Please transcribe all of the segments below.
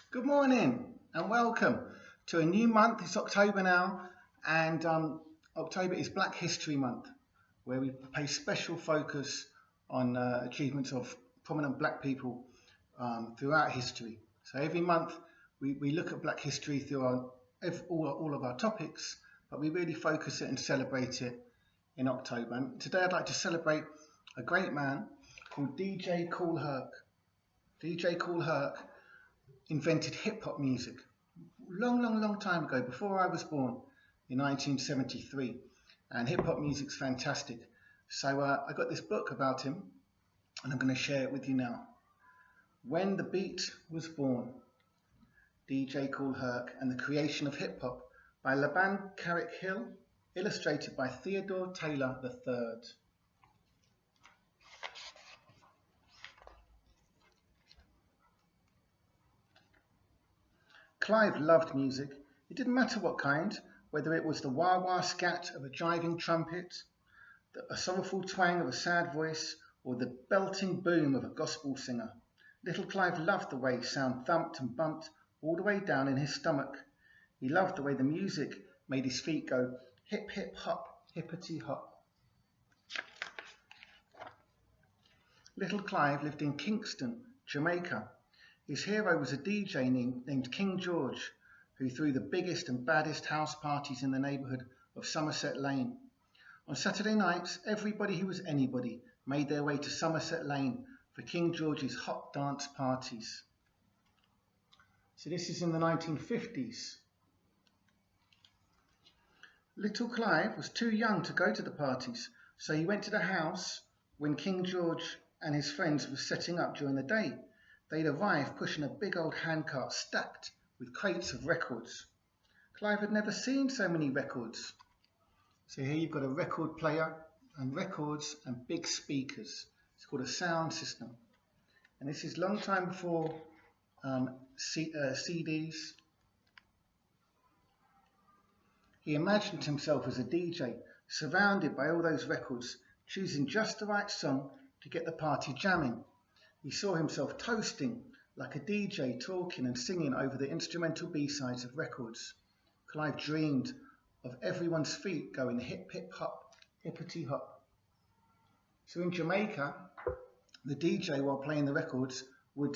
Good morning and welcome to a new month. It's October now, and October is Black History Month, where we pay special focus on achievements of prominent black people throughout history. So every month we look at black history through all of our topics, but we really focus it and celebrate it in October. And today I'd like to celebrate a great man called DJ Kool Herc. DJ Kool Herc invented hip-hop music long time ago, before I was born, in 1973, and hip-hop music's fantastic. So I got this book about him, and I'm going to share it with you now. When the Beat Was Born, DJ Kool Herc and the Creation of Hip-Hop, by Laban Carrick Hill, illustrated by Theodore Taylor III. Clive loved music. It didn't matter what kind, whether it was the wah-wah scat of a driving trumpet, a sorrowful twang of a sad voice, or the belting boom of a gospel singer. Little Clive loved the way sound thumped and bumped all the way down in his stomach. He loved the way the music made his feet go hip hip hop, hippity hop. Little Clive lived in Kingston, Jamaica. His hero was a DJ named King George, who threw the biggest and baddest house parties in the neighbourhood of Somerset Lane. On Saturday nights, everybody who was anybody made their way to Somerset Lane for King George's hot dance parties. So this is in the 1950s. Little Clive was too young to go to the parties, so he went to the house when King George and his friends were setting up during the day. They'd arrived pushing a big old handcart stacked with crates of records. Clive had never seen so many records. So here you've got a record player and records and big speakers. It's called a sound system. And this is a long time before CDs. He imagined himself as a DJ, surrounded by all those records, choosing just the right song to get the party jamming. He saw himself toasting like a DJ, talking and singing over the instrumental B-sides of records. Clive dreamed of everyone's feet going hip hip hop, hippity hop. So in Jamaica, the DJ, while playing the records, would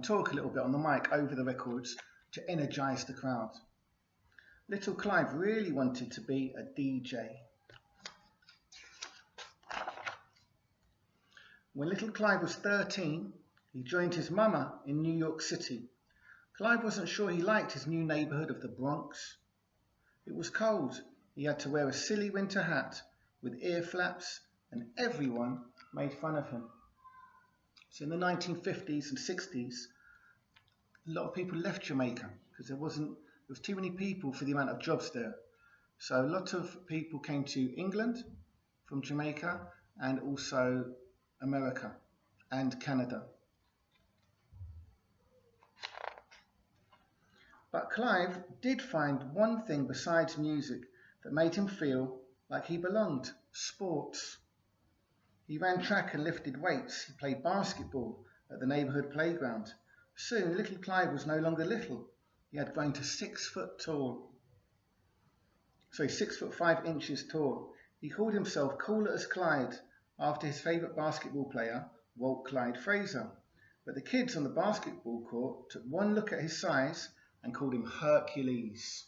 talk a little bit on the mic over the records to energize the crowd. Little Clive really wanted to be a DJ. When little Clive was 13, he joined his mama in New York City. Clive wasn't sure he liked his new neighborhood of the Bronx. It was cold. He had to wear a silly winter hat with ear flaps, and everyone made fun of him. So in the 1950s and 60s, a lot of people left Jamaica because there was too many people for the amount of jobs there. So a lot of people came to England from Jamaica, and also America and Canada. But Clive did find one thing besides music that made him feel like he belonged: sports. He ran track and lifted weights. He played basketball at the neighbourhood playground. Soon little Clive was no longer little. He had grown to 6 foot tall. 6 foot 5 inches tall. He called himself Cooler as Clyde, after his favourite basketball player, Walt Clyde Frazier. But the kids on the basketball court took one look at his size and called him Hercules.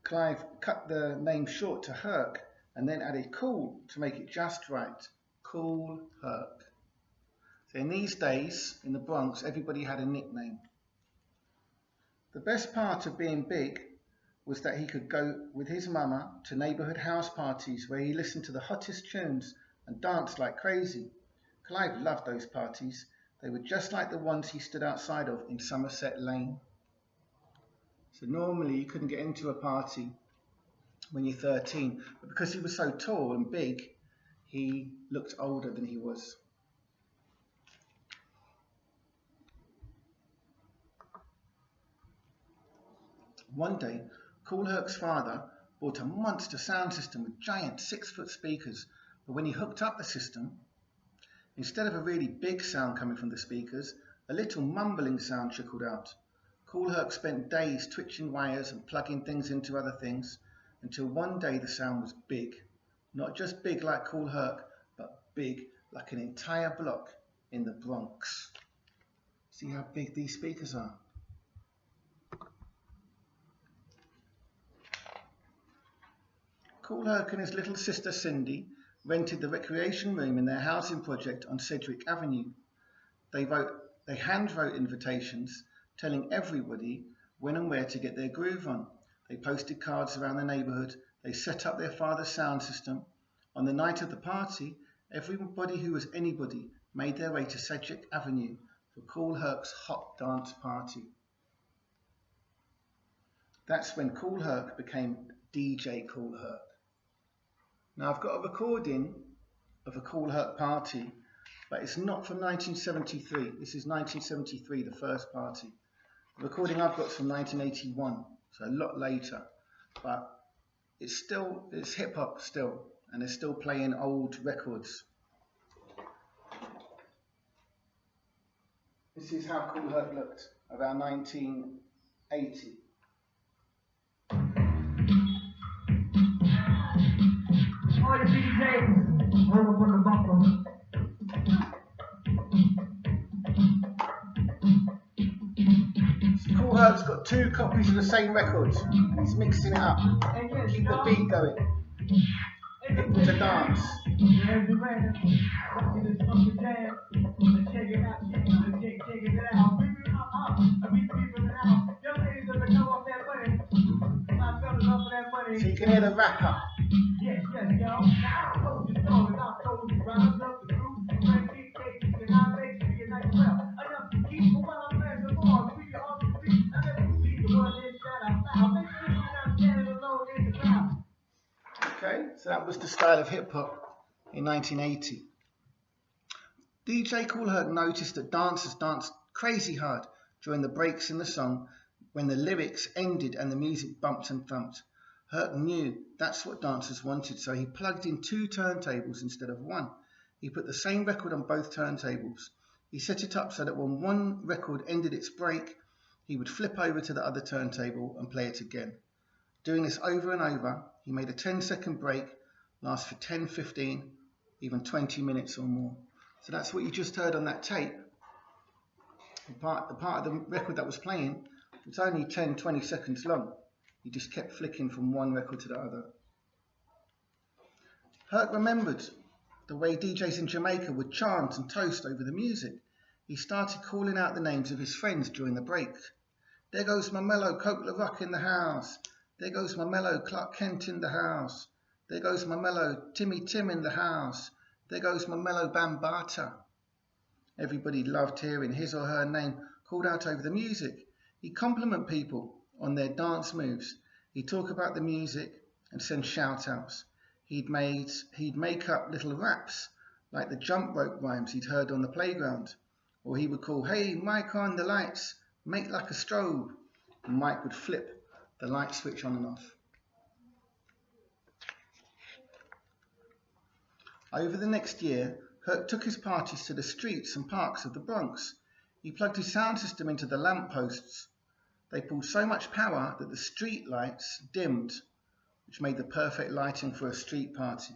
Clive cut the name short to Herc and then added Kool to make it just right. Kool Herc. So in these days, in the Bronx, everybody had a nickname. The best part of being big was that he could go with his mama to neighbourhood house parties where he listened to the hottest tunes and danced like crazy. Clive loved those parties. They were just like the ones he stood outside of in Somerset Lane. So normally you couldn't get into a party when you're 13, but because he was so tall and big, he looked older than he was. One day, Kool Herc's father bought a monster sound system with giant 6 foot speakers, but when he hooked up the system, Instead of a really big sound coming from the speakers, a little mumbling sound trickled out. Kool Herc spent days twitching wires and plugging things into other things until one day the sound was big. Not just big like Kool Herc, but big like an entire block in the Bronx. See how big these speakers are? Kool Herc and his little sister Cindy rented the recreation room in their housing project on Sedgwick Avenue. They hand-wrote invitations telling everybody when and where to get their groove on. They posted cards around the neighborhood. They set up their father's sound system. On the night of the party, everybody who was anybody made their way to Sedgwick Avenue for Kool Herc's hot dance party. That's when Kool Herc became DJ Kool Herc. Now I've got a recording of a Kool Herc party, but it's not from 1973. This is 1973, the first party. The recording I've got is from 1981, so a lot later, but it's hip hop still, and they're still playing old records. This is how Kool Herc looked around 1980. All the DJs, roll up on the bumper. Kool Herc's got 2 copies of the same record. He's mixing it up. Keep the beat going. People to dance. So you can hear the rapper. Yes, y'all. I told you so, and I told you, round up the group, bring big cases, and I make it be a nice well. I just keep a wild man the ball, we can all be, I never be the one inside out loud. Make sure you're not standing alone in the crowd. Okay, so that was the style of hip hop in 1980. DJ Kool Herc noticed that dancers danced crazy hard during the breaks in the song when the lyrics ended and the music bumped and thumped. Herc knew that's what dancers wanted, so he plugged in 2 turntables instead of 1. He put the same record on both turntables. He set it up so that when one record ended its break, he would flip over to the other turntable and play it again. Doing this over and over, he made a 10-second break last for 10, 15, even 20 minutes or more. So that's what you just heard on that tape. The part of the record that was playing was only 10, 20 seconds long. He just kept flicking from one record to the other. Herc remembered the way DJs in Jamaica would chant and toast over the music. He started calling out the names of his friends during the break. There goes my mellow Coke La Rock in the house. There goes my mellow Clark Kent in the house. There goes my mellow Timmy Tim in the house. There goes my mellow Bambata. Everybody loved hearing his or her name called out over the music. He'd compliment people on their dance moves. He'd talk about the music and send shout-outs. He'd make up little raps like the jump rope rhymes he'd heard on the playground. Or he would call, "Hey, Mike, on the lights, make like a strobe." And Mike would flip the light switch on and off. Over the next year, Herc took his parties to the streets and parks of the Bronx. He plugged his sound system into the lampposts. They pulled so much power that the street lights dimmed, which made the perfect lighting for a street party.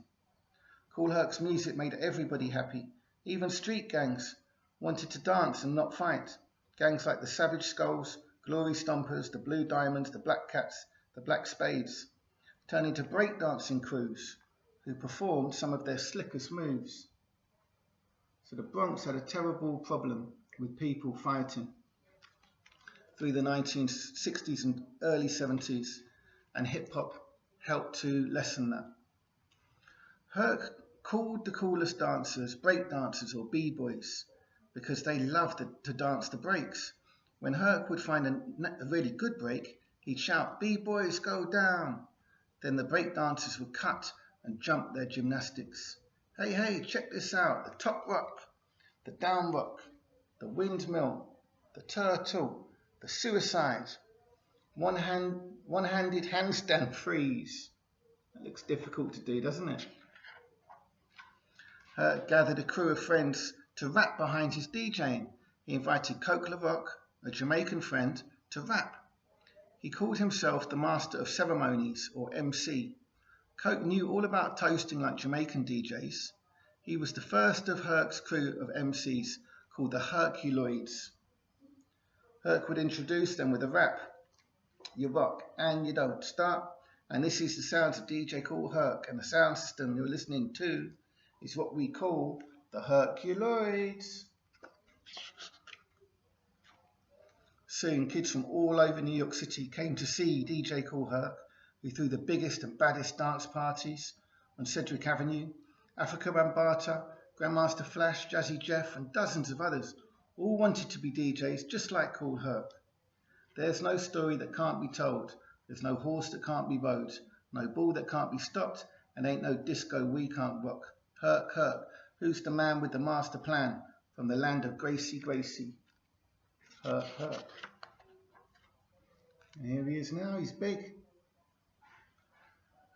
Kool Herc's music made everybody happy. Even street gangs wanted to dance and not fight. Gangs like the Savage Skulls, Glory Stompers, the Blue Diamonds, the Black Cats, the Black Spades, turned into breakdancing crews who performed some of their slickest moves. So the Bronx had a terrible problem with people fighting through the 1960s and early 70s, and hip-hop helped to lessen that. Herc called the coolest dancers break dancers or b-boys because they loved to dance the breaks. When Herc would find a really good break, he'd shout, "B-boys, go down." Then the break dancers would cut and jump their gymnastics. Hey, check this out. The top rock, the down rock, the windmill, the turtle, the suicide, one-handed handstand freeze. That looks difficult to do, doesn't it? Herc gathered a crew of friends to rap behind his DJing. He invited Coke a Jamaican friend, to rap. He called himself the Master of Ceremonies, or MC. Coke knew all about toasting like Jamaican DJs. He was the first of Herc's crew of MCs, called the Herculoids. Herc would introduce them with a rap. You rock and you don't stop. And this is the sounds of DJ Kool Herc, and the sound system you're listening to is what we call the Herculoids. Soon, kids from all over New York City came to see DJ Kool Herc, who threw the biggest and baddest dance parties on Cedric Avenue. Africa Bambaataa, Grandmaster Flash, Jazzy Jeff, and dozens of others all wanted to be DJs just like Kool Herc. There's no story that can't be told. There's no horse that can't be rode, no ball that can't be stopped, and ain't no disco we can't rock. Herc, Herc, who's the man with the master plan from the land of Gracie, Gracie? Herc, Herc. And here he is now, he's big.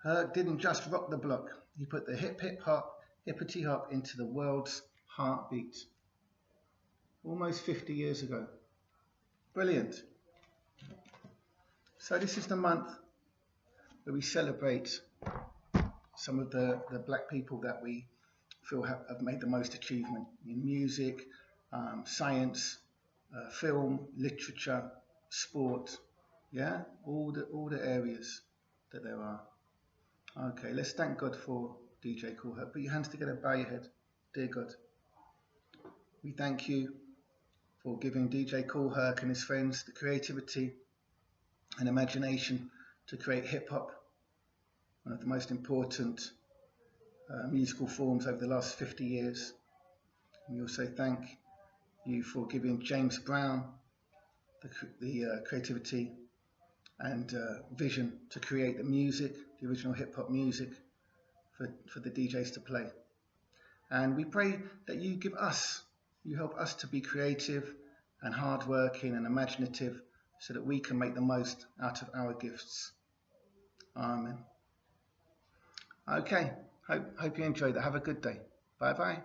Herc didn't just rock the block, he put the hip hip hop, hippity hop into the world's heartbeat. Almost 50 years ago. Brilliant. So this is the month where we celebrate some of the black people that we feel have made the most achievement in music, science, film, literature, sport, yeah, all the areas that there are. Okay, let's thank God for DJ Kool Herc. Put your hands together, bow your head. Dear God, we thank you for giving DJ Kool Herc and his friends the creativity and imagination to create hip-hop, one of the most important musical forms over the last 50 years. And we also thank you for giving James Brown the creativity and vision to create the music, the original hip-hop music for the DJs to play. And we pray that you help us to be creative and hardworking and imaginative so that we can make the most out of our gifts. Amen. Okay, hope you enjoyed that. Have a good day. Bye-bye.